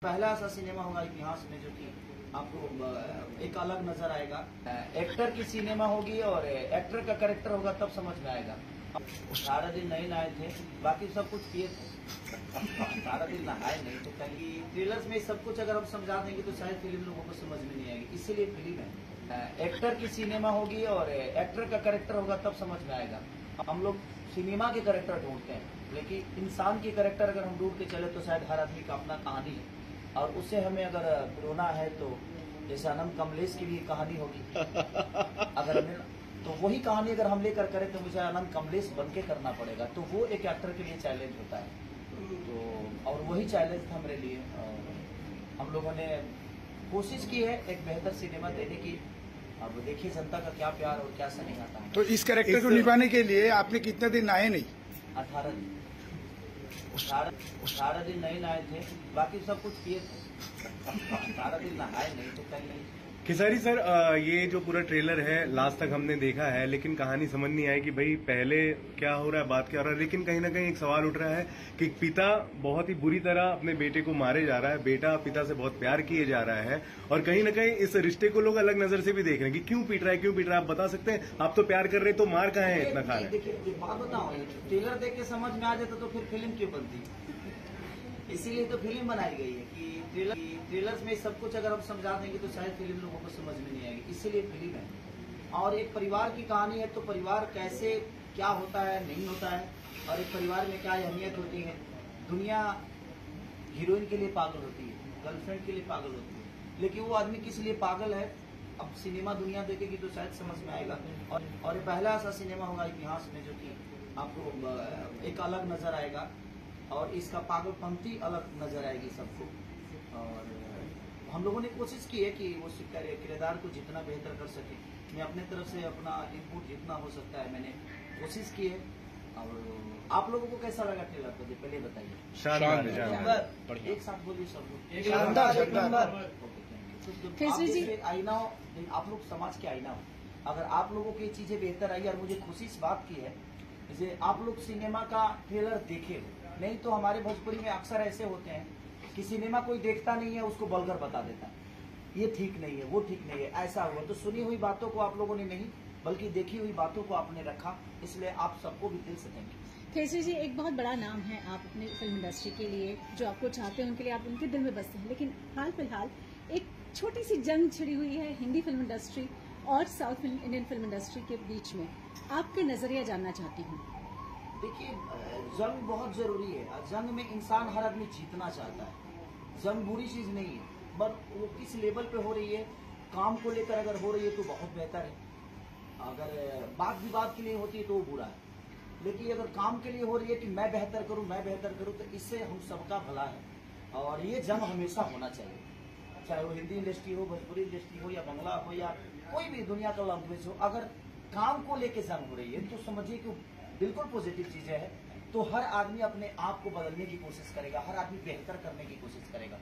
पहला ऐसा सिनेमा होगा इतिहास में जो कि आपको एक अलग नजर आएगा। एक्टर की सिनेमा होगी और एक्टर का कैरेक्टर होगा, तब समझ में आएगा। 18 दिन नहीं नहाए थे, बाकी सब कुछ किए थे। 18 दिन नहाए नहीं थे, कहीं ट्रेलर्स में सब कुछ अगर हम समझा देंगे तो शायद फिल्म लोगों को समझ में नहीं आएगी, इसीलिए फिल्म है। एक्टर की सिनेमा होगी और एक्टर का कैरेक्टर होगा, तब समझ में आएगा। हम लोग सिनेमा के कैरेक्टर ढूंढते हैं, लेकिन इंसान की कैरेक्टर अगर हम ढूंढ के चले तो शायद हर आदमी का अपना कहानी है, और उससे हमें अगर रोना है तो जैसे अनंत कमलेश की भी कहानी होगी। अगर हमें तो वही कहानी अगर हम लेकर करें तो मुझे अनंत कमलेश बन के करना पड़ेगा, तो वो एक एक्टर के लिए चैलेंज होता है। तो और वही चैलेंज था मेरे लिए। हम लोगों ने कोशिश की है एक बेहतर सिनेमा देने की। अब देखिए जनता का क्या प्यार और क्या स्नेह आता है। तो इस कैरेक्टर को निभाने के लिए आपने कितने दिन नहाए नहीं? 18 दिन। 18 दिन नहीं नहाए थे, बाकी सब कुछ किए थे। 18 दिन नहाए नहीं तो कहीं नहीं। खेसारी सर, ये जो पूरा ट्रेलर है लास्ट तक हमने देखा है, लेकिन कहानी समझ नहीं आई कि भाई पहले क्या हो रहा है, बात क्या हो रहा है। लेकिन कहीं ना कहीं एक सवाल उठ रहा है कि पिता बहुत ही बुरी तरह अपने बेटे को मारे जा रहा है, बेटा पिता से बहुत प्यार किए जा रहा है, और कहीं ना कहीं इस रिश्ते को लोग अलग नजर से भी देख रहे हैं कि क्यों पीट रहा है, क्यों पीट रहा है। आप बता सकते हैं? आप तो प्यार कर रहे तो मार कहाँ है इतना खा रहे हैं? देखिए बात बताओ, ट्रेलर देख के समझ में आ जाता तो फिर फिल्म क्यों बनती? इसीलिए तो फिल्म बनाई गई है कि ट्रेलर्स में सब कुछ अगर हम समझा देंगे तो शायद फिल्म लोगों को समझ में नहीं आएगी, इसीलिए फिल्म है। और एक परिवार की कहानी है, तो परिवार कैसे क्या होता है नहीं होता है, और एक परिवार में क्या अहमियत होती है। दुनिया हीरोइन के लिए पागल होती है, गर्लफ्रेंड के लिए पागल होती है, लेकिन वो आदमी किस लिए पागल है अब सिनेमा दुनिया देखेगी तो शायद समझ में आएगा। और पहला ऐसा सिनेमा होगा इतिहास में जो कि आपको एक अलग नजर आएगा, और इसका पागलपंथी अलग नजर आएगी सबको। और हम लोगों ने कोशिश की है कि वो किरदार को जितना बेहतर कर सके। मैं अपने तरफ से अपना इनपुट जितना हो सकता है मैंने कोशिश की है। और आप लोगों को कैसा लगा ट्रेलर को पहले बताइए। शानदार। एक साथ बोलिए सब लोग। आईना हो, आप लोग समाज के आईना हो। अगर आप लोगों की चीजें बेहतर आई, और मुझे खुशी इस बात की है जैसे आप लोग सिनेमा का ट्रेलर देखे, नहीं तो हमारे भोजपुरी में अक्सर ऐसे होते हैं कि सिनेमा कोई देखता नहीं है, उसको बलगर बता देता है, ये ठीक नहीं है, वो ठीक नहीं है, ऐसा हुआ। तो सुनी हुई बातों को आप लोगों ने नहीं, बल्कि देखी हुई बातों को आपने रखा, इसलिए आप सबको भी दिल से थैंक यू। केसरी जी, एक बहुत बड़ा नाम है आप अपनी फिल्म इंडस्ट्री के लिए, जो आपको चाहते हैं उनके लिए आप उनके दिल में बसते हैं, लेकिन हाल फिलहाल एक छोटी सी जंग छिड़ी हुई है हिंदी फिल्म इंडस्ट्री और साउथ इंडियन फिल्म इंडस्ट्री के बीच में। आपके नजरिया जानना चाहती हूँ। देखिए जंग बहुत जरूरी है, जंग में इंसान हर आदमी जीतना चाहता है। जंग बुरी चीज नहीं है, बट वो किस लेवल पे हो रही है, काम को लेकर अगर हो रही है तो बहुत बेहतर है। अगर बात विवाद के लिए होती है तो वो बुरा है, लेकिन अगर काम के लिए हो रही है कि मैं बेहतर करूं, तो इससे हम सबका भला है। और ये जंग हमेशा होना चाहिए, चाहे वो हिंदी इंडस्ट्री हो, भोजपुरी इंडस्ट्री हो, या बंगला हो, या कोई भी दुनिया का लैंग्वेज हो। अगर काम को लेकर जंग हो रही है तो समझिए कि बिल्कुल पॉजिटिव चीजें है। तो हर आदमी अपने आप को बदलने की कोशिश करेगा, हर आदमी बेहतर करने की कोशिश करेगा।